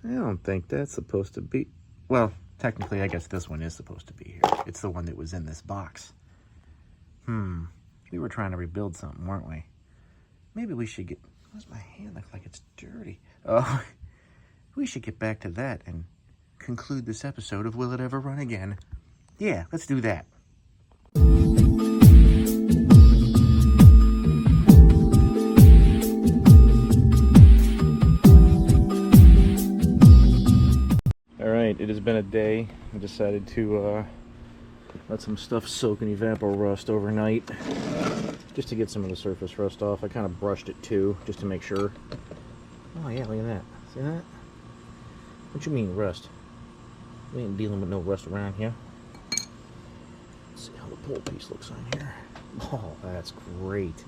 I don't think that's supposed to be... Well, technically, I guess this one is supposed to be here. It's the one that was in this box. We were trying to rebuild something, weren't we? Maybe we should get... Why does my hand look like it's dirty? Oh, we should get back to that and conclude this episode of Will It Ever Run Again? Yeah, let's do that. Alright, it has been a day. I decided to let some stuff soak in evapor rust overnight just to get some of the surface rust off. I kind of brushed it too, just to make sure. Oh yeah, look at that. See that? What you mean, rust? We ain't dealing with no rust around here. Let's see how the pole piece looks on here. Oh, that's great.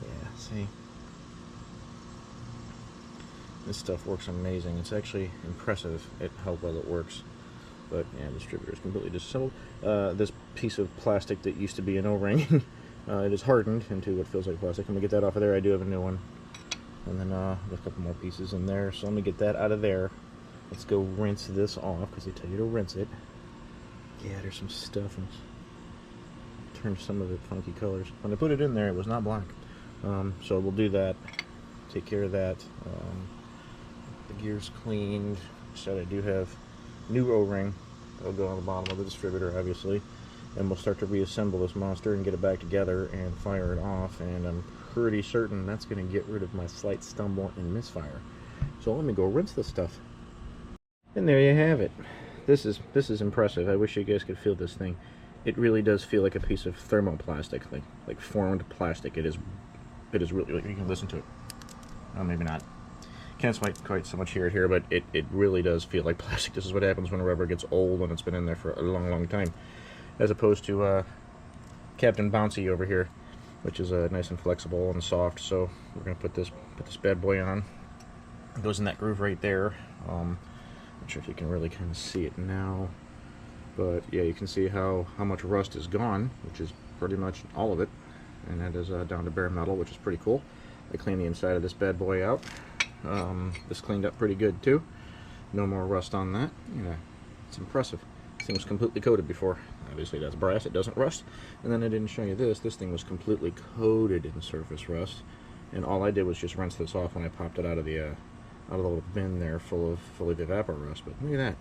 Yeah, see? This stuff works amazing. It's actually impressive at how well it works. But yeah, Distributor is completely disassembled. This piece of plastic that used to be an O-ring, it is hardened into what feels like plastic. I'm gonna get that off of there. I do have a new one. And then there's a couple more pieces in there. So let me get that out of there. Let's go rinse this off, because they tell you to rinse it. Yeah, there's some stuff, and turned some of it funky colors. When I put it in there, it was not black. So we'll do that. Take care of that. The gear's cleaned. So I do have new O-ring. That'll go on the bottom of the Distributor, obviously. And we'll start to reassemble this monster and get it back together and fire it off. And I'm pretty certain that's going to get rid of my slight stumble and misfire. So let me go rinse this stuff. And there you have it. This is impressive. I wish you guys could feel this thing. It really does feel like a piece of thermoplastic, like formed plastic. It is really, like, you can listen to it. Oh, maybe not. Can't quite so much hear it here, but it really does feel like plastic. This is what happens when rubber gets old and it's been in there for a long time. As opposed to Captain Bouncy over here, which is nice and flexible and soft. So we're gonna put this bad boy on. It goes in that groove right there. Not sure if you can really kind of see it now, but yeah, you can see how much rust is gone, which is pretty much all of it, and that is down to bare metal, which is pretty cool. I cleaned the inside of this bad boy out. This cleaned up pretty good too. No more rust on that. Yeah, it's impressive. This thing was completely coated before. Obviously that's brass, it doesn't rust. And then I didn't show you this. This thing was completely coated in surface rust, and all I did was just rinse this off when I popped it out of the little bin there full of evapor rust. But look at that.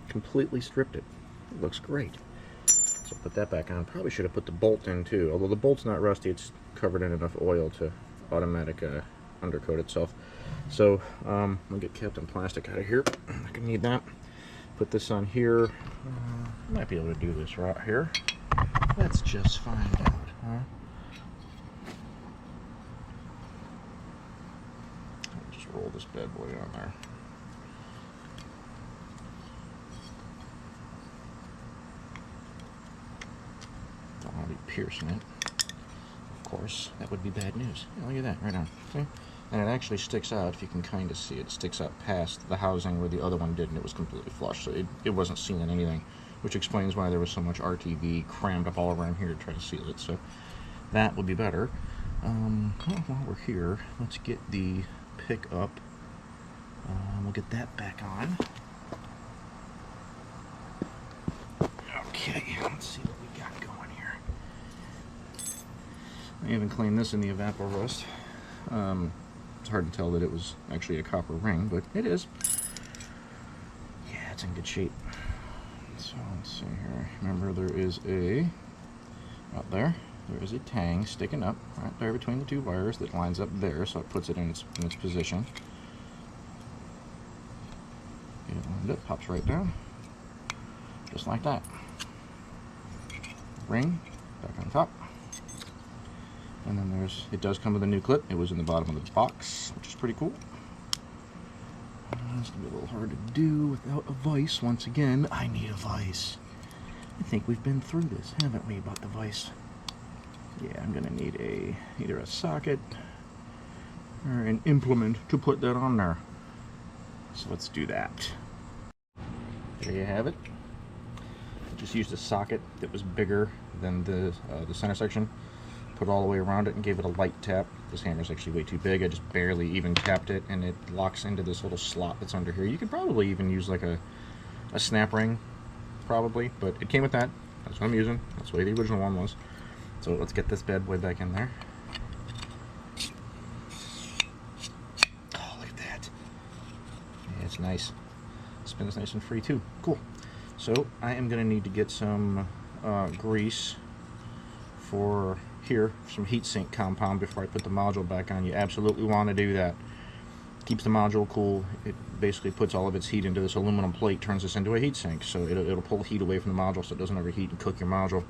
Completely stripped it. It looks great. So put that back on. Probably should have put the bolt in too. Although the bolt's not rusty, it's covered in enough oil to automatic undercoat itself. So I'll get Captain Plastic out of here. I can need that. Put this on here. Might be able to do this right here. Let's just find out, huh? Just roll this bad boy on there. Don't want to be piercing it. Of course, that would be bad news. Yeah, look at that, right on. See? And it actually sticks out, if you can kind of see it. It sticks out past the housing where the other one did, and it was completely flush. So it wasn't sealing anything, which explains why there was so much RTV crammed up all around here to try to seal it. So that would be better. Well, while we're here, let's get the pickup. We'll get that back on. Okay, let's see what we got going here. I even cleaned this in the evapor rust. It's hard to tell that it was actually a copper ring, but it is. Yeah, it's in good shape. So let's see here. Remember, there is out there is a tang sticking up right there between the two wires that lines up there, so it puts it in its position. Get it lined up, pops right down, just like that. Ring back on top. And then it does come with a new clip. It was in the bottom of the box, which is pretty cool. It's gonna be a little hard to do without a vise. Once again, I need a vise. I think we've been through this, haven't we, about the vise? Yeah, I'm gonna need either a socket or an implement to put that on there. So let's do that. There you have it. I just used a socket that was bigger than the center section. Put it all the way around it and gave it a light tap. This hammer's actually way too big. I just barely even tapped it, and it locks into this little slot that's under here. You could probably even use like a snap ring, probably, but it came with that. That's what I'm using. That's the way the original one was. So let's get this bad boy back in there. Oh, look at that. Yeah, it's nice. Spins nice and free too. Cool. So I am going to need to get some grease for here, some heatsink compound before I put the module back on. You absolutely want to do that. Keeps the module cool. It basically puts all of its heat into this aluminum plate, turns this into a heatsink, so it'll pull heat away from the module so it doesn't overheat and cook your module.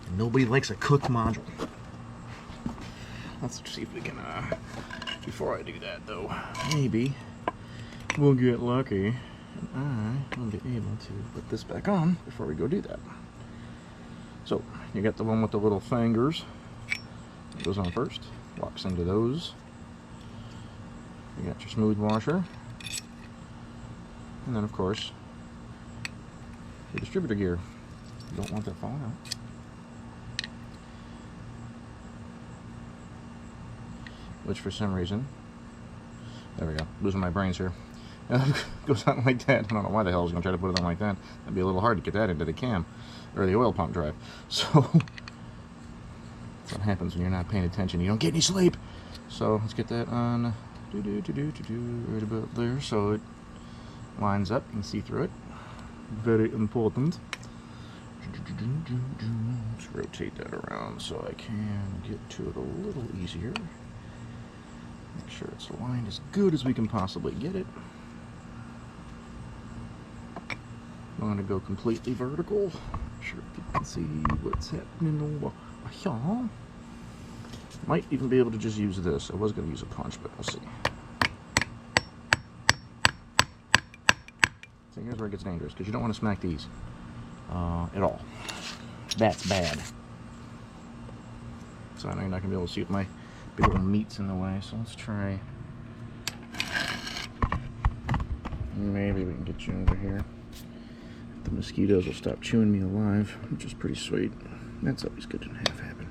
And nobody likes a cooked module. Let's see if we can, before I do that though, maybe we'll get lucky and I will be able to put this back on before we go do that. So, you got the one with the little fingers. It goes on first, locks into those. You got your smooth washer. And then, of course, your distributor gear. You don't want that falling out. Which, for some reason, there we go, losing my brains here. Goes on like that. I don't know why the hell I was going to try to put it on like that. That'd be a little hard to get that into the cam, or the oil pump drive. So, that's what happens when you're not paying attention. You don't get any sleep. So, let's get that on, right about there, so it lines up. You can see through it. Very important. Let's rotate that around so I can get to it a little easier. Make sure it's aligned as good as we can possibly get it. I'm going to go completely vertical. Make sure you can see what's happening over here. Might even be able to just use this. I was going to use a punch, but we'll see. So here's where it gets dangerous, because you don't want to smack these at all. That's bad. So I know you're not going to be able to see if my big little meat's in the way, so let's try. Maybe we can get you over here. The mosquitoes will stop chewing me alive, which is pretty sweet. That's always good to have happen.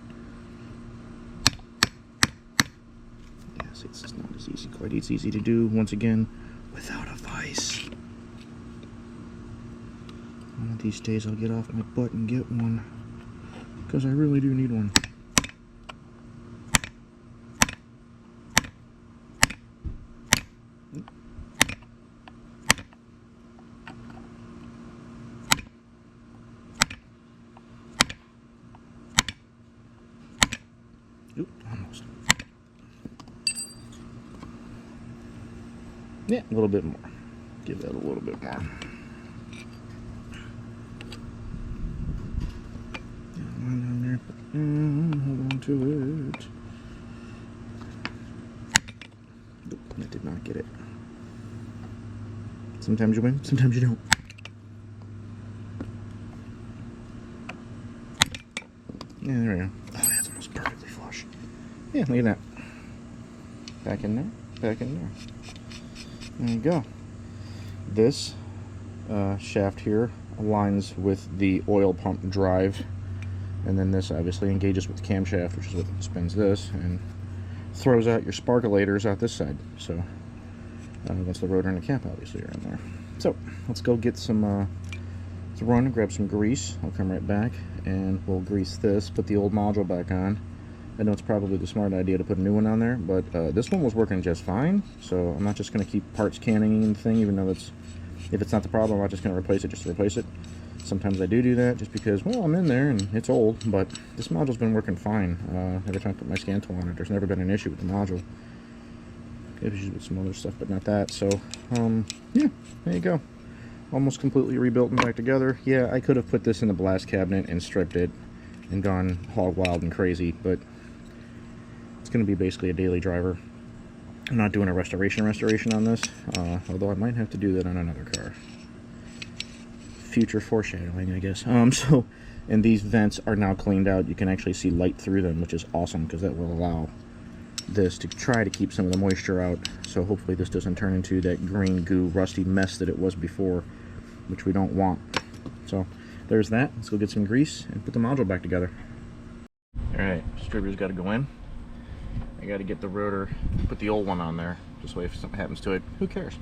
Yeah, see, it's not as easy. Quite as easy to do, once again, without a vise. One of these days I'll get off my butt and get one, because I really do need one. Oop, almost. Yeah, a little bit more. Give that a little bit more. Down there. Hold on to it. Nope, that did not get it. Sometimes you win, sometimes you don't. Yeah, there we go. Oh, that's almost perfectly flush. Yeah, look at that. Back in there, back in there. There you go. This shaft here aligns with the oil pump drive, and then this obviously engages with the camshaft, which is what spins this, and throws out your sparkulators out this side. So once the rotor and the cap obviously are in there. So let's go get some, let's run and grab some grease. I'll come right back and we'll grease this, put the old module back on. I know it's probably the smart idea to put a new one on there, but this one was working just fine, so I'm not just going to keep parts canning anything, even though it's, if it's not the problem, I'm not just going to replace it just to replace it. Sometimes I do that just because, well, I'm in there and it's old, but this module's been working fine. Every time I put my scan tool on it, there's never been an issue with the module. Issues with some other stuff, but not that. So, yeah, there you go. Almost completely rebuilt and back together. Yeah, I could have put this in the blast cabinet and stripped it and gone hog wild and crazy, but it's going to be basically a daily driver. I'm not doing a restoration on this, although I might have to do that on another car. Future foreshadowing, I guess. So, and these vents are now cleaned out. You can actually see light through them, which is awesome, because that will allow this to try to keep some of the moisture out. So hopefully this doesn't turn into that green goo rusty mess that it was before, which we don't want. So there's that. Let's go get some grease and put the module back together. Alright, distributor's got to go in. I You got to get the rotor, put the old one on there, just so if something happens to it, who cares?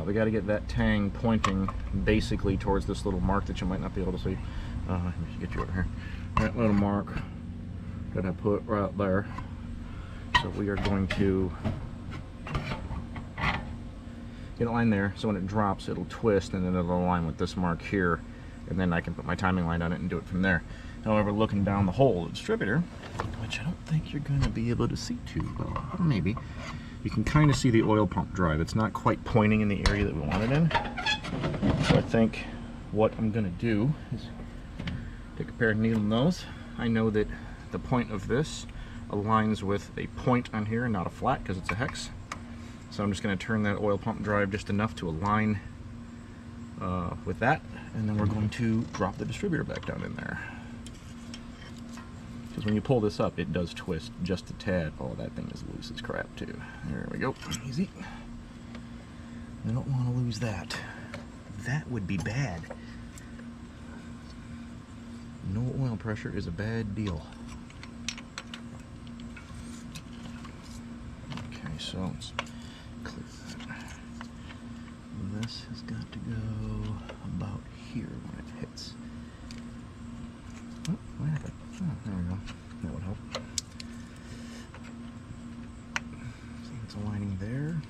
We got to get that tang pointing basically towards this little mark that you might not be able to see. Let me get you over here. That little mark that I put right there. So we are going to get a line there, so when it drops it'll twist and then it'll align with this mark here, and then I can put my timing line on it and do it from there. However, looking down the hole of the distributor, which I don't think you're going to be able to see too well, or maybe, you can kind of see the oil pump drive. It's not quite pointing in the area that we want it in. So I think what I'm going to do is take a pair of needle nose. I know that the point of this aligns with a point on here and not a flat because it's a hex. So I'm just going to turn that oil pump drive just enough to align with that, and then we're going to drop the distributor back down in there. Because when you pull this up, it does twist just a tad. Oh, that thing is loose as crap too. There we go. Easy. I don't want to lose that. That would be bad. No oil pressure is a bad deal. Okay, so let's clear that. This has got to go about here when it hits. Oh, what happened? Oh, there we go. That would help. See, it's aligning there.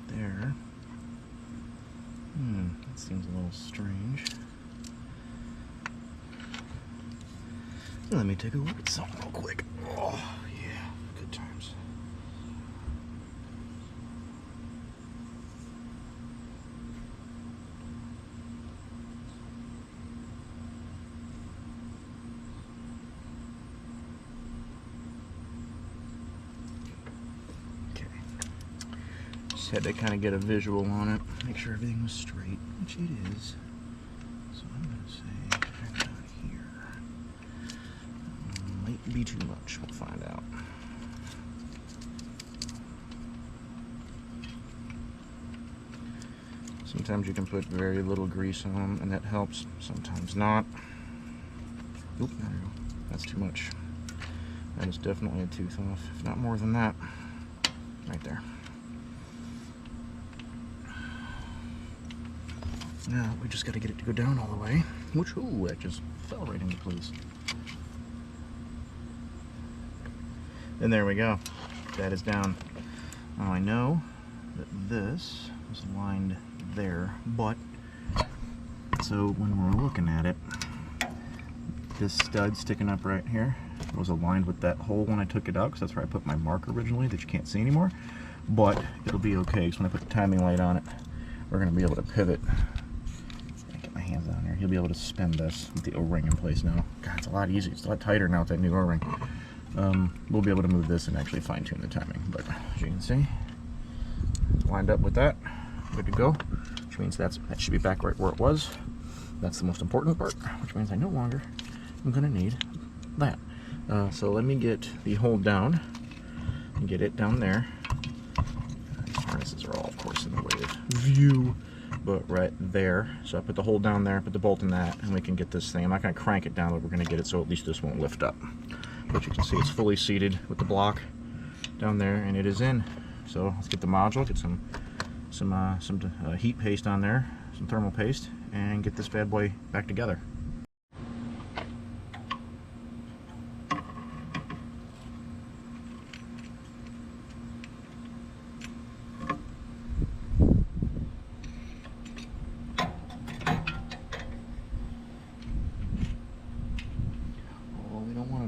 There. That seems a little strange. So let me take a look at something real quick. Oh, yeah, good times. Had to kind of get a visual on it, make sure everything was straight, which it is. So I'm going to say right down here. Might be too much, we'll find out. Sometimes you can put very little grease on them and that helps, sometimes not. Oop, there we go. That's too much. That is definitely a tooth off, if not more than that. Right there. Now we just got to get it to go down all the way, which, ooh, that just fell right into place. And there we go. That is down. Now I know that this is aligned there, but so when we're looking at it, this stud sticking up right here was aligned with that hole when I took it out, because that's where I put my mark originally that you can't see anymore. But it'll be okay, because when I put the timing light on it, we're going to be able to pivot. Get my hands down here. You'll be able to spin this with the O-ring in place now. God, it's a lot easier. It's a lot tighter now with that new O-ring. We'll be able to move this and actually fine-tune the timing. But as you can see, it's lined up with that. Good to go. Which means that should be back right where it was. That's the most important part, which means I no longer am going to need that. So let me get the hold down and get it down there. These harnesses are all, of course, in the way of view, but right there. So I put the hold down there, put the bolt in that, and we can get this thing. I'm not going to crank it down, but we're going to get it so at least this won't lift up. But you can see it's fully seated with the block down there, and it is in. So let's get the module, get some heat paste on there, some thermal paste, and get this bad boy back together.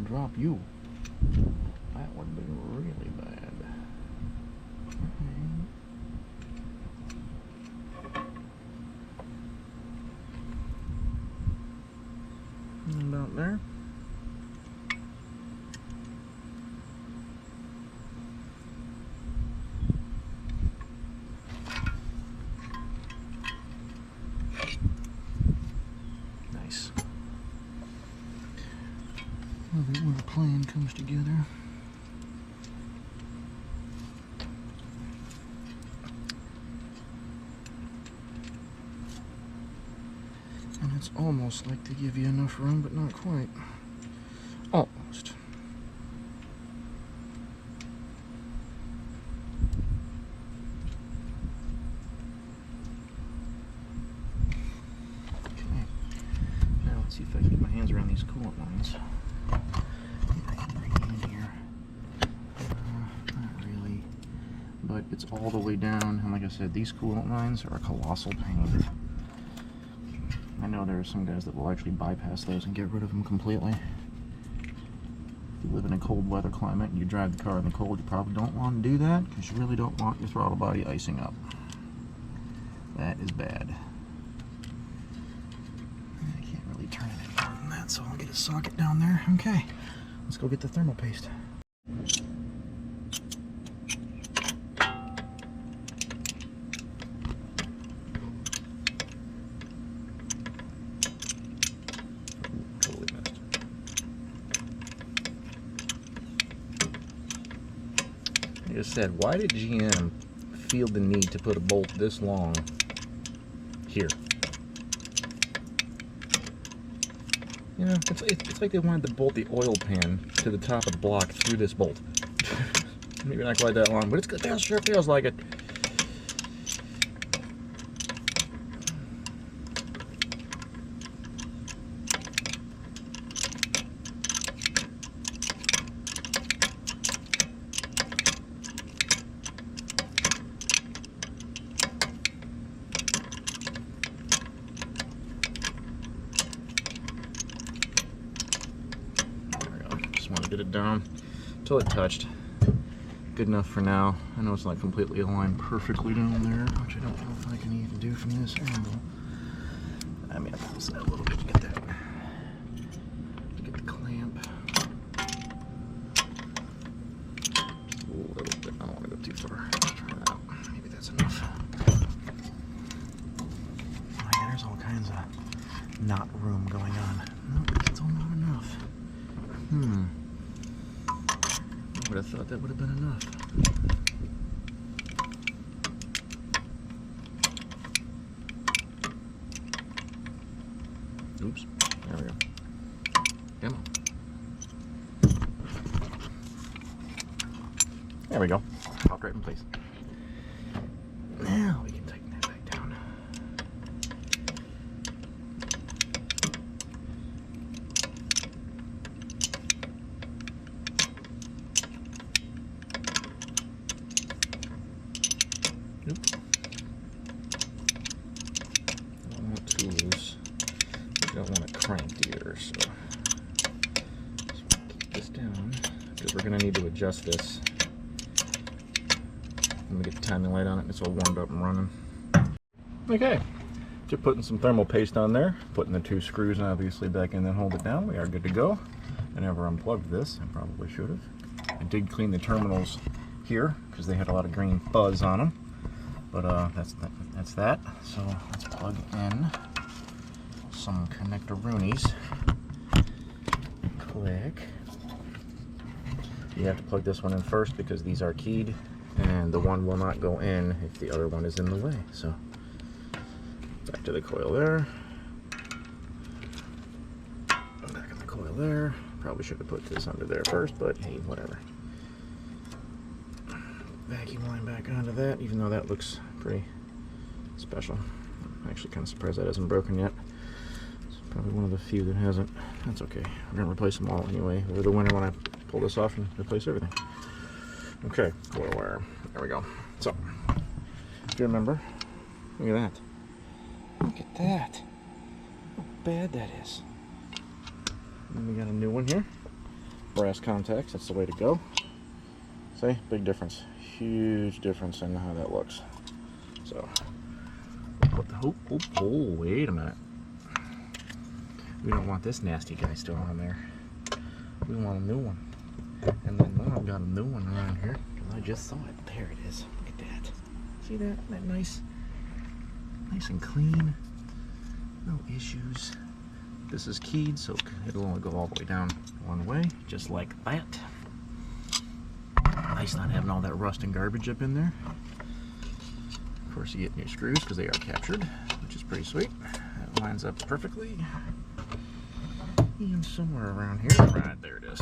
Drop you. That would be really bad. About there. Nice. Love it when a plan comes together. And it's almost like they give you enough room, but not quite. Almost. lines are on these coolant lines. In here. Not really. But it's all the way down, and like I said, these coolant lines are a colossal pain. I know there are some guys that will actually bypass those and get rid of them completely. If you live in a cold weather climate and you drive the car in the cold, you probably don't want to do that because you really don't want your throttle body icing up. That is bad. I can't really turn it any more than that, so I'll get a socket down there. Okay, let's go get the thermal paste. Like I said, why did GM feel the need to put a bolt this long here? You know, it's like they wanted to bolt the oil pan to the top of the block through this bolt. Maybe not quite that long, but it's good. It sure feels like it. Just want to get it down until it touched. Good enough for now. I know it's not completely aligned perfectly down there, which I don't know if I can even do from this angle. I mean, I'll pulse that a little bit to get that. To get the clamp. Just a little bit. I don't want to go too far. Let's try that out. Maybe that's enough. Oh yeah, there's all kinds of knot room going on. No, it's all not enough. I would have thought that would have been enough. Oops. There we go. Come on. There we go. Popped right in place. Now we can tighten that back down. Nope. I don't want too loose. I don't want it cranked either, so just keep this down because we're going to need to adjust this. Let me get the timing light on it. It's all warmed up and running. Okay, just putting some thermal paste on there, putting the two screws obviously back in, then hold it down. We are good to go. I never unplugged this. I probably should have. I did clean the terminals here because they had a lot of green fuzz on them. But that's that. So let's plug in some connector-roonies. Click. You have to plug this one in first because these are keyed, and the one will not go in if the other one is in the way. So back to the coil there. Back in the coil there. Probably should have put this under there first, but hey, whatever. Vacuum line back onto that, even though that looks pretty special. I'm actually kind of surprised that hasn't broken yet. It's probably one of the few that hasn't. That's okay. We're going to replace them all anyway over the winter when I pull this off and replace everything. Okay, coil wire. There we go. So, if you remember, look at that. Look at that. How bad that is. And we got a new one here. Brass contacts, that's the way to go. See, big difference. Huge difference in how that looks. So, put the wait a minute. We don't want this nasty guy still on there. We want a new one. And then now I've got a new one around here. I just saw it. There it is. Look at that. See that? That nice and clean. No issues. This is keyed, so it'll only go all the way down one way, just like that. Nice not having all that rust and garbage up in there. Of course, you get new screws because they are captured, which is pretty sweet. That lines up perfectly. And somewhere around here, right there it is.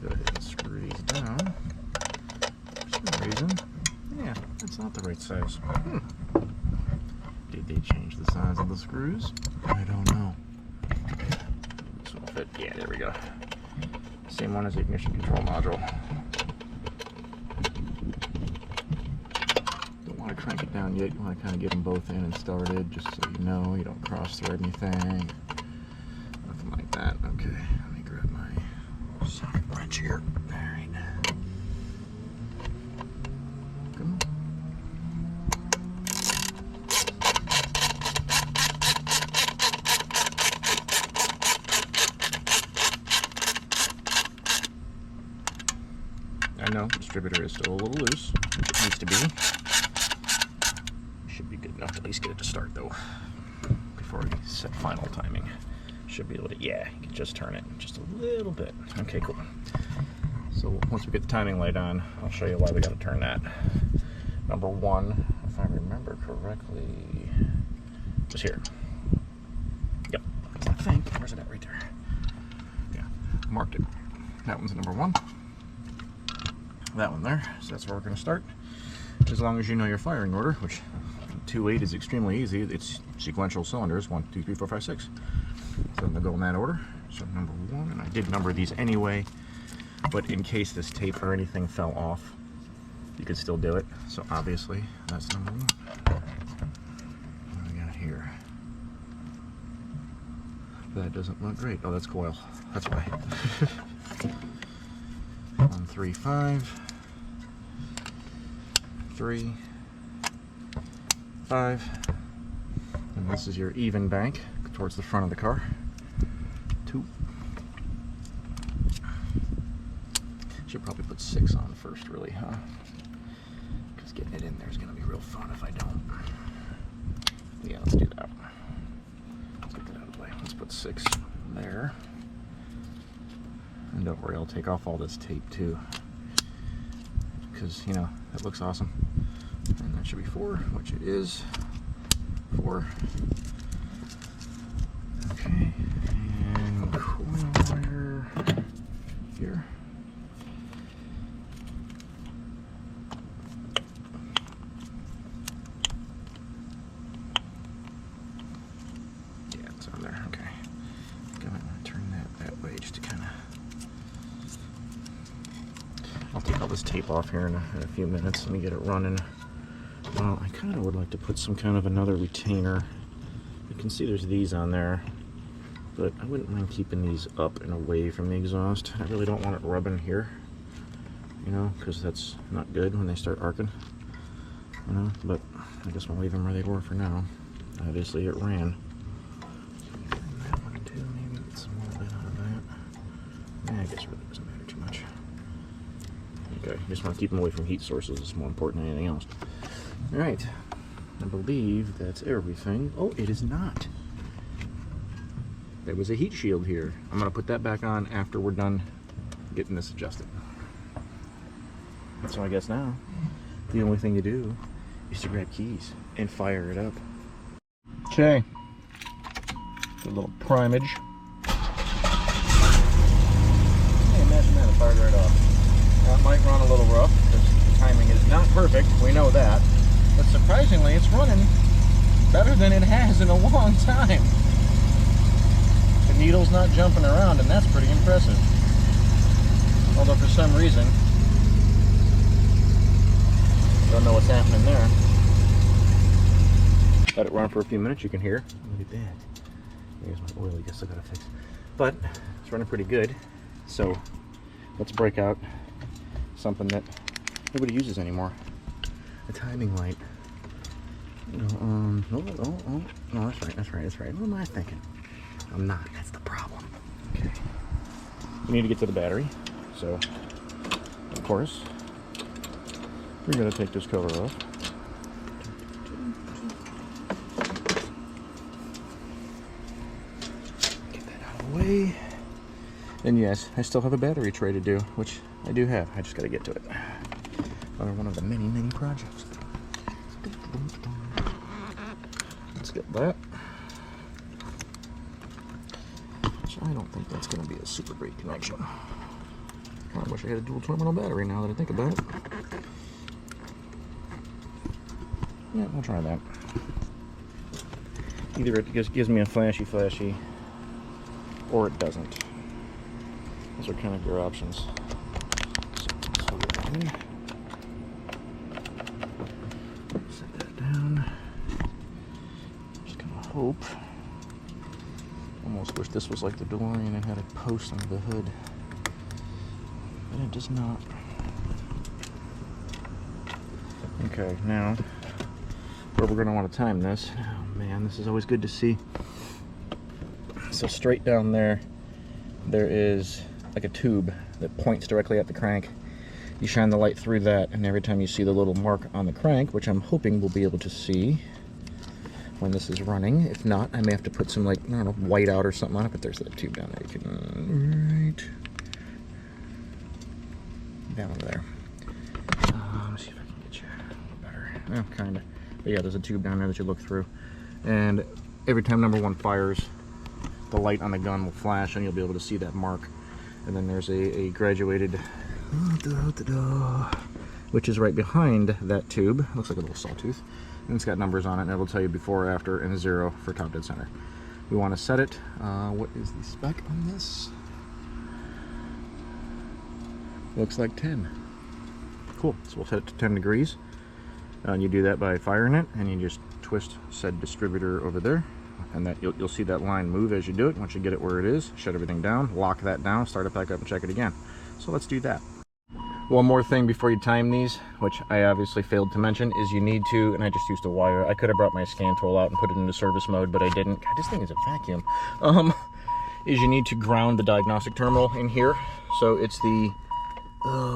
Go ahead and screw these down. For some reason, yeah, that's not the right size. Did did they change the size of the screws? I don't know. This will fit. Yeah, there we go. Same one as the ignition control module. Don't want to crank it down yet. You want to kind of get them both in and started, just so you know you don't cross-thread anything. Nothing like that. Okay, let me grab my socket wrench here. All right. Come on. I know, distributor is still a little loose, which it needs to be. Should be good enough to at least get it to start though, before we set final timing. Should be able to, yeah, you can just turn it just a little bit. Okay, cool. So once we get the timing light on, I'll show you why we gotta turn that. Number one, if I remember correctly, just here. Yep, I think, where's it at, right there? Yeah, marked it. That one's number one. That one there, so that's where we're going to start. As long as you know your firing order, which 2-8 is extremely easy. It's sequential cylinders, 1, 2, 3, 4, 5, 6. So I'm going to go in that order. So number one, and I did number these anyway, but in case this tape or anything fell off, you could still do it. So obviously, that's number one. What do we got here? That doesn't look great. Oh, that's coil. That's why. 1, 3, 5, 3, 5, and this is your even bank towards the front of the car. 2. Should probably put 6 on first, really, huh? Because getting it in there is going to be real fun if I don't. Yeah, let's do that. Let's get that out of the way. Let's put 6 there. And don't worry, I'll take off all this tape too, because, you know, that looks awesome. And that should be 4, which it is. 4. Okay, and coil wire here. Yeah, it's on there. Okay, I'm gonna turn that way just to kind of. I'll take all this tape off here in a few minutes. Let me get it running. Well, I kind of would like to put some kind of another retainer. You can see there's these on there, but I wouldn't mind keeping these up and away from the exhaust. I really don't want it rubbing here, you know, because that's not good when they start arcing, you know, but I guess we'll leave them where they were for now. Obviously it ran. That one too, maybe get some more bit out of that. Yeah, I guess it really doesn't matter too much. Okay, just want to keep them away from heat sources. It's more important than anything else. Alright, I believe that's everything. Oh, it is not. There was a heat shield here. I'm going to put that back on after we're done getting this adjusted. So I guess now, the only thing to do is to grab keys and fire it up. Okay, a little primage. Hey, imagine that, it fired right off. That might run a little rough because the timing is not perfect, we know that. But surprisingly, it's running better than it has in a long time. The needle's not jumping around, and that's pretty impressive. Although for some reason, don't know what's happening there. Let it run for a few minutes, you can hear. Look at that. Here's my oil, I guess I gotta fix. But it's running pretty good. So let's break out something that nobody uses anymore. A timing light. No, that's right. What am I thinking? I'm not, that's the problem. Okay. We need to get to the battery. So, of course, we're gonna take this cover off. Get that out of the way. And yes, I still have a battery tray to do, which I do have. I just got to get to it. Another one of the many, many projects. Let's get that. Which I don't think that's going to be a super great connection. I wish I had a dual terminal battery now that I think about it. Yeah, we'll try that. Either it just gives me a flashy, or it doesn't. Those are kind of your options. So set that down. Just gonna hope. Almost wish this was like the DeLorean and had a post under the hood, but it does not. Okay, now where we're gonna want to time this. Oh man, this is always good to see. So straight down there is like a tube that points directly at the crank. You shine the light through that, and every time you see the little mark on the crank, which I'm hoping we'll be able to see when this is running. If not, I may have to put some, like, I don't know, white out or something on it, but there's that tube down there. You can, right down there. Let's see if I can get you a little better. Oh, kind of. But yeah, there's a tube down there that you look through. And every time number one fires, the light on the gun will flash, and you'll be able to see that mark. And then there's a graduated, which is right behind that tube. Looks like a little sawtooth. And it's got numbers on it, and it'll tell you before, after, and a 0 for top dead center. We want to set it. What is the spec on this? Looks like 10. Cool. So we'll set it to 10 degrees. And you do that by firing it, and you just twist said distributor over there. And that you'll see that line move as you do it. Once you get it where it is, shut everything down, lock that down, start it back up, and check it again. So let's do that. One more thing before you time these, which I obviously failed to mention, is you need to, and I just used a wire. I could have brought my scan tool out and put it into service mode, but I didn't. God, this thing is a vacuum. Is you need to ground the diagnostic terminal in here. So it's the,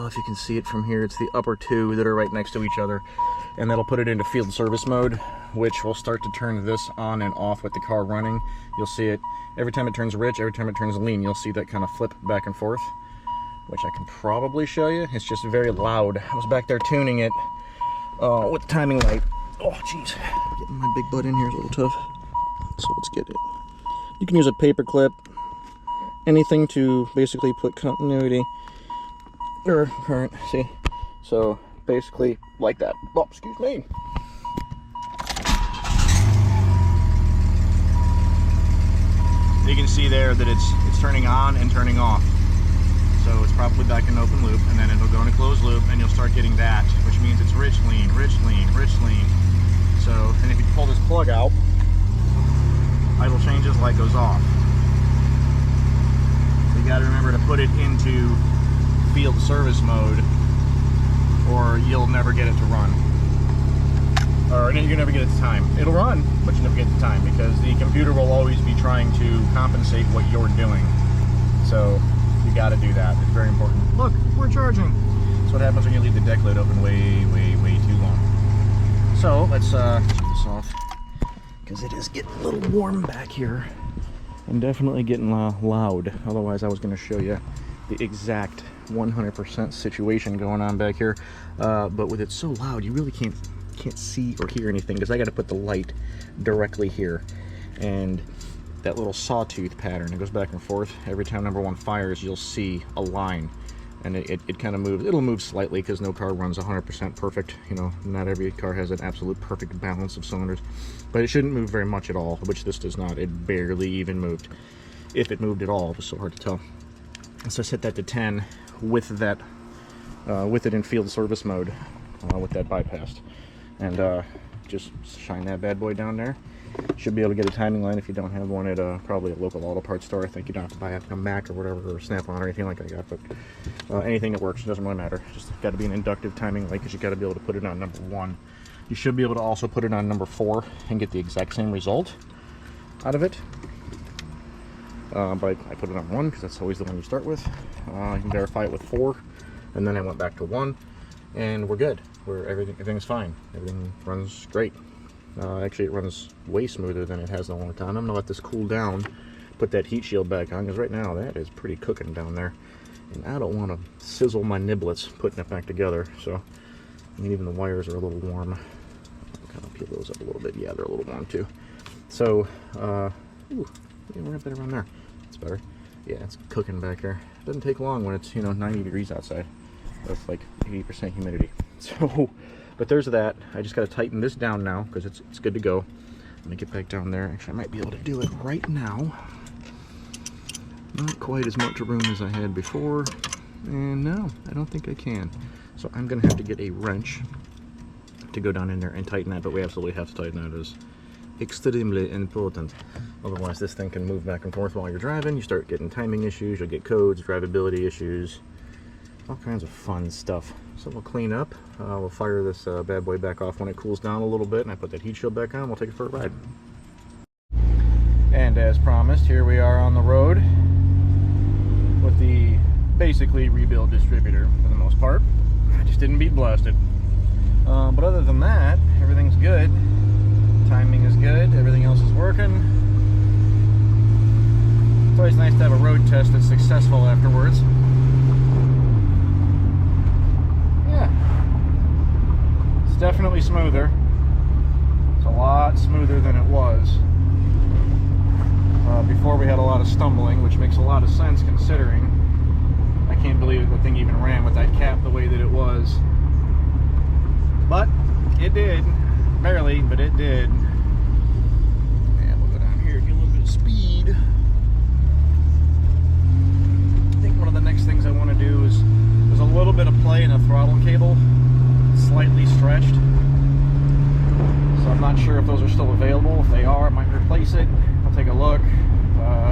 if you can see it from here, it's the upper two that are right next to each other. And that'll put it into field service mode, which will start to turn this on and off with the car running. You'll see it every time it turns rich, every time it turns lean, you'll see that kind of flip back and forth, which I can probably show you. It's just very loud. I was back there tuning it with the timing light. Oh, jeez. Getting my big butt in here is a little tough. So let's get it. You can use a paper clip, anything to basically put continuity or current, see? So basically like that. Oh, excuse me. You can see there that it's turning on and turning off. So it's probably back in open loop, and then it'll go into closed loop, and you'll start getting that, which means it's rich lean, rich lean, rich lean. So, and if you pull this plug out, idle changes, light goes off. So you got to remember to put it into field service mode, or you'll never get it to run. Or you never get it to time. It'll run, but you never get the time, because the computer will always be trying to compensate what you're doing. So you got to do that. It's very important. Look, we're charging. That's what happens when you leave the deck lid open way too long. So let's shut this off, because it is getting a little warm back here, and definitely getting loud. Otherwise, I was going to show you the exact 100% situation going on back here. But with it so loud, you really can't see or hear anything, because I got to put the light directly here, and that little sawtooth pattern, it goes back and forth. Every time number one fires, you'll see a line, and it kind of moves. It'll move slightly, because no car runs 100% perfect. You know, not every car has an absolute perfect balance of cylinders, but it shouldn't move very much at all, which this does not. It barely even moved. If it moved at all, it was so hard to tell. So I set that to 10 with that, with it in field service mode, with that bypassed, and just shine that bad boy down there. Should be able to get a timing line if you don't have one at probably a local auto parts store. I think you don't have to buy a Mac or whatever, or Snap-on or anything like that. But anything that works, it doesn't really matter. Just got to be an inductive timing light, because you got to be able to put it on number 1. You should be able to also put it on number 4 and get the exact same result out of it. But I put it on 1 because that's always the one you start with. You can verify it with 4, and then I went back to 1, and we're good. Everything's fine. Everything runs great. Actually, it runs way smoother than it has in a long time. I'm gonna let this cool down, put that heat shield back on, because right now that is pretty cooking down there, and I don't want to sizzle my niblets putting it back together. So, I mean, even the wires are a little warm. I'll kind of peel those up a little bit. Yeah, they're a little warm too. So, ooh, yeah, we're up there around there. That's better. Yeah, it's cooking back there. It doesn't take long when it's, you know, 90 degrees outside with like 80% humidity. So, but there's that. I just got to tighten this down now, because it's good to go. Let me get back down there. Actually, I might be able to do it right now. Not quite as much room as I had before. And no, I don't think I can. So I'm going to have to get a wrench to go down in there and tighten that, but we absolutely have to tighten that. It is extremely important. Otherwise, this thing can move back and forth while you're driving. You start getting timing issues, you'll get codes, drivability issues, all kinds of fun stuff. So we'll clean up. We'll fire this bad boy back off when it cools down a little bit, and I put that heat shield back on. We'll take it for a ride. And as promised, here we are on the road with the basically rebuilt distributor for the most part. I just didn't beat blasted. But other than that, everything's good. Timing is good. Everything else is working. It's always nice to have a road test that's successful afterwards. Yeah. It's definitely smoother. It's a lot smoother than it was. Before we had a lot of stumbling, which makes a lot of sense considering I can't believe the thing even ran with that cap the way that it was. But it did. Barely, but it did. And we'll go down here and get a little bit of speed. I think one of the next things I want to do is there's a little bit of play in the throttle cable, slightly stretched. So I'm not sure if those are still available. If they are, I might replace it. I'll take a look.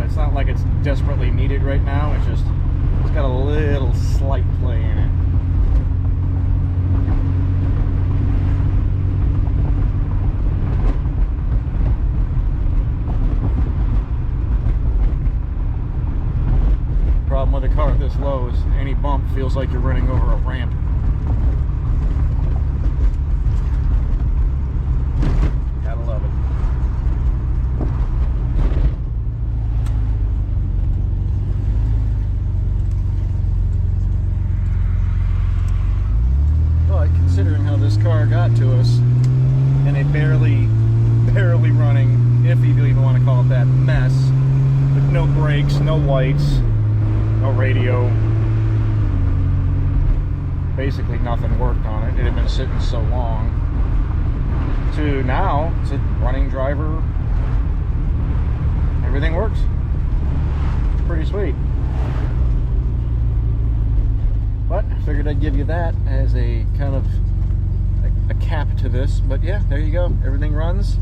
It's not like it's desperately needed right now. It's just, it's got a little slight play in it. Problem with a car this low is any bump feels like you're running over a ramp. Gotta love it. But considering how this car got to us in a barely running, if you even want to call it that, mess, with no brakes, no lights, no radio, basically nothing worked on it. It had been sitting so long. To now, it's a running driver. Everything works. It's pretty sweet. But I figured I'd give you that as a kind of a cap to this. But yeah, there you go. Everything runs.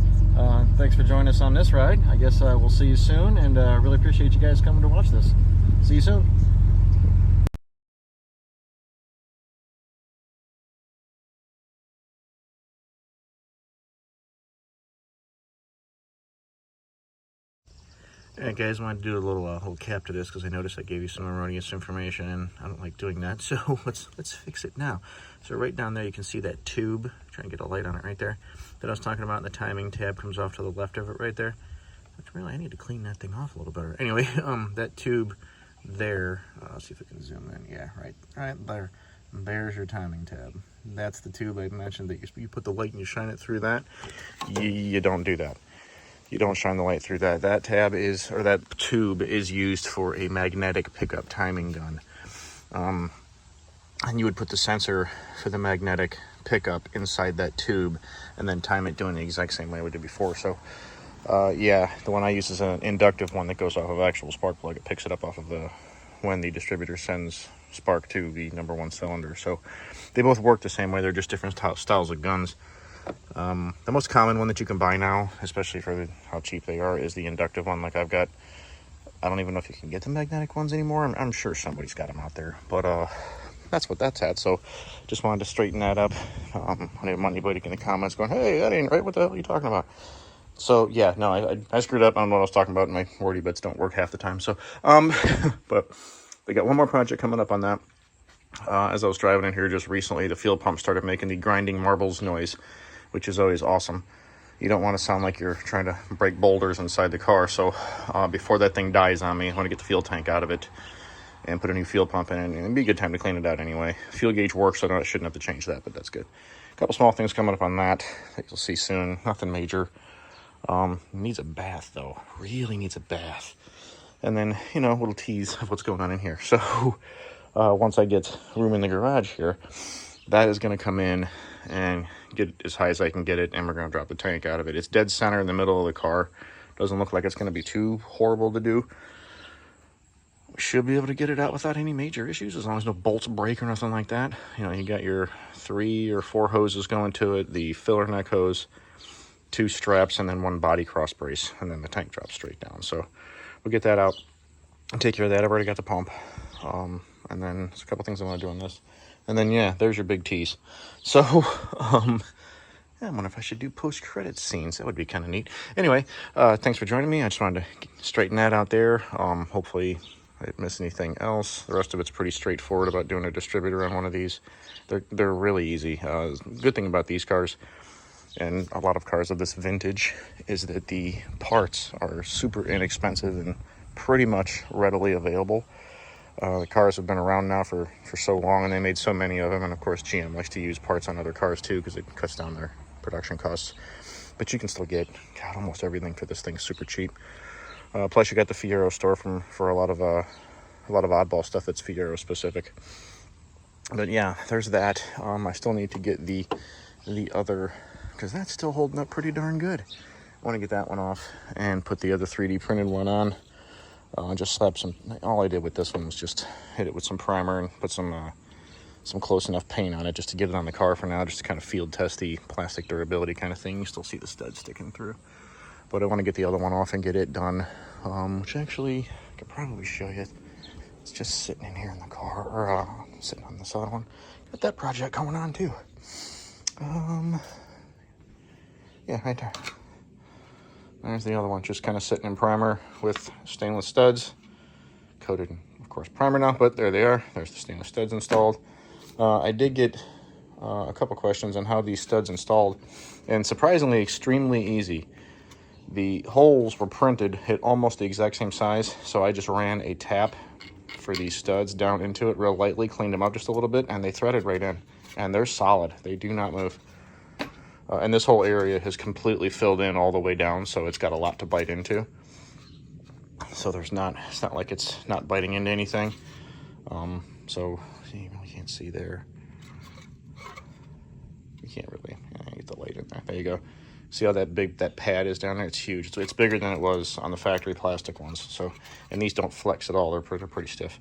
Thanks for joining us on this ride. I guess we'll see you soon, and really appreciate you guys coming to watch this. See you soon. Alright guys, I wanted to do a little cap to this because I noticed I gave you some erroneous information and I don't like doing that, so let's fix it now. So right down there you can see that tube, trying to get a light on it right there, that I was talking about, and the timing tab comes off to the left of it right there. Which really, I need to clean that thing off a little better. Anyway, that tube there, let's see if I can zoom in. Yeah, right there. There's your timing tab. That's the tube I mentioned that you put the light and you shine it through that. You don't do that. You don't shine the light through that. That tab is, or that tube is used for a magnetic pickup timing gun. And you would put the sensor for the magnetic pickup inside that tube and then time it doing the exact same way we did before. So yeah, the one I use is an inductive one that goes off of actual spark plug. It picks it up off of when the distributor sends spark to the #1 cylinder. So they both work the same way. They're just different styles of guns. The most common one that you can buy now, especially for how cheap they are, is the inductive one. Like I've got, I don't even know if you can get the magnetic ones anymore. I'm sure somebody's got them out there, but that's what that's at. So just wanted to straighten that up. I didn't want anybody in the comments going, hey, that ain't right, what the hell are you talking about? So yeah, no, I screwed up. I don't know what I was talking about. My wordy bits don't work half the time. So but we got one more project coming up on that. As I was driving in here just recently, the fuel pump started making the grinding marbles noise, which is always awesome. You don't want to sound like you're trying to break boulders inside the car. So before that thing dies on me, I want to get the fuel tank out of it and put a new fuel pump in, and it'd be a good time to clean it out anyway. Fuel gauge works, so I shouldn't have to change that, but that's good. A couple small things coming up on that you'll see soon. Nothing major. Needs a bath though. Really needs a bath. And then, you know, a little tease of what's going on in here. So once I get room in the garage here, That is going to come in and get it as high as I can get it, and we're going to drop the tank out of it. It's dead center in the middle of the car. Doesn't look like it's going to be too horrible to do. We should be able to get it out without any major issues, as long as no bolts break or nothing like that. You know, you got your 3 or 4 hoses going to it, the filler neck hose, 2 straps, and then 1 body cross brace, and then the tank drops straight down. So we'll get that out and take care of that. I've already got the pump. And then there's a couple things I want to do on this. And then, yeah, there's your big tease. So, yeah, I wonder if I should do post-credit scenes. That would be kind of neat. Anyway, thanks for joining me. I just wanted to straighten that out there. Hopefully I didn't miss anything else. The rest of it's pretty straightforward about doing a distributor on one of these. They're really easy. Good thing about these cars, and a lot of cars of this vintage, is that the parts are super inexpensive and pretty much readily available. The cars have been around now for so long, and they made so many of them. And of course, GM likes to use parts on other cars too, because it cuts down their production costs. But you can still get, God, almost everything for this thing super cheap. Plus, you got the Fiero store for a lot of oddball stuff that's Fiero specific. But yeah, there's that. I still need to get the other, because that's still holding up pretty darn good. I want to get that one off and put the other 3D printed one on. Just slap some. All I did with this one was just hit it with some primer and put some close enough paint on it just to get it on the car for now, just to kind of field test the plastic durability kind of thing. You still see the stud sticking through, but I want to get the other one off and get it done. Which actually I could probably show you. It's just sitting in here in the car, or sitting on this other one. Got that project going on too. Yeah, right there. There's the other one, just kind of sitting in primer with stainless studs. Coated in, of course, primer now, but there they are. There's the stainless studs installed. I did get a couple questions on how these studs installed, and surprisingly extremely easy. The holes were printed at almost the exact same size, so I just ran a tap for these studs down into it real lightly, cleaned them up just a little bit, and they threaded right in. And they're solid. They do not move. And this whole area has completely filled in all the way down, so it's got a lot to bite into. So it's not like it's not biting into anything. So you really can't see there. You can't really get the light in there. There you go. See how that pad is down there? It's huge. It's bigger than it was on the factory plastic ones. So, and these don't flex at all. They're pretty stiff.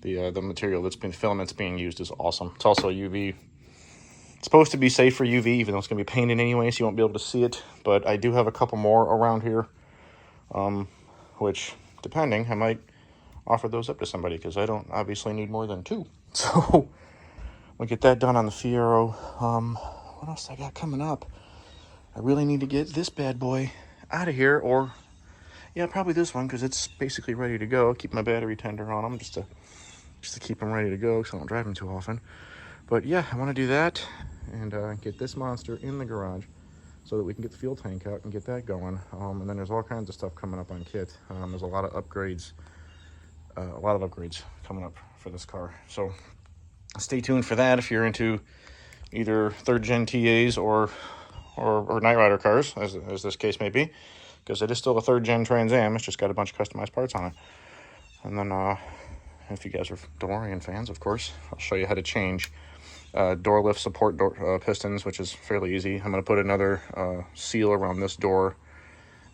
The material filament's being used is awesome. It's also UV. It's supposed to be safe for UV, even though it's going to be painted anyway, so you won't be able to see it. But I do have a couple more around here, which, depending, I might offer those up to somebody, because I don't obviously need more than 2. So we'll get that done on the Fiero. What else I got coming up? I really need to get this bad boy out of here, or, yeah, probably this one, because it's basically ready to go. I'll keep my battery tender on them just to keep them ready to go, because I don't drive them too often. But yeah, I want to do that and get this monster in the garage so that we can get the fuel tank out and get that going. And then there's all kinds of stuff coming up on kit. There's a lot of upgrades coming up for this car. So stay tuned for that if you're into either 3rd gen TAs or Night Rider cars, as this case may be, because it is still a 3rd gen Trans Am. It's just got a bunch of customized parts on it. And then if you guys are DeLorean fans, of course, I'll show you how to change door lift support pistons, which is fairly easy. I'm going to put another seal around this door,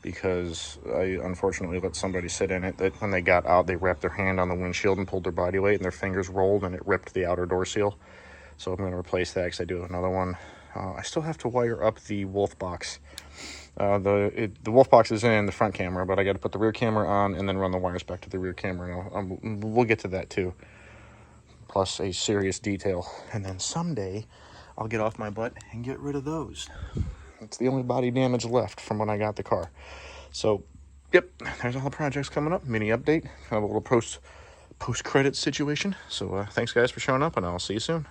because I unfortunately let somebody sit in it that when they got out, they wrapped their hand on the windshield and pulled their body weight, and their fingers rolled, and it ripped the outer door seal. So I'm going to replace that, because I do have another one. I still have to wire up the Wolf box. The Wolf box is in the front camera, but I got to put the rear camera on and then run the wires back to the rear camera. And we'll get to that too. Plus a serious detail. And then someday I'll get off my butt and get rid of those. It's the only body damage left from when I got the car. So, yep, there's all the projects coming up. Mini update, kind of a little post-credit situation. So thanks guys for showing up, and I'll see you soon.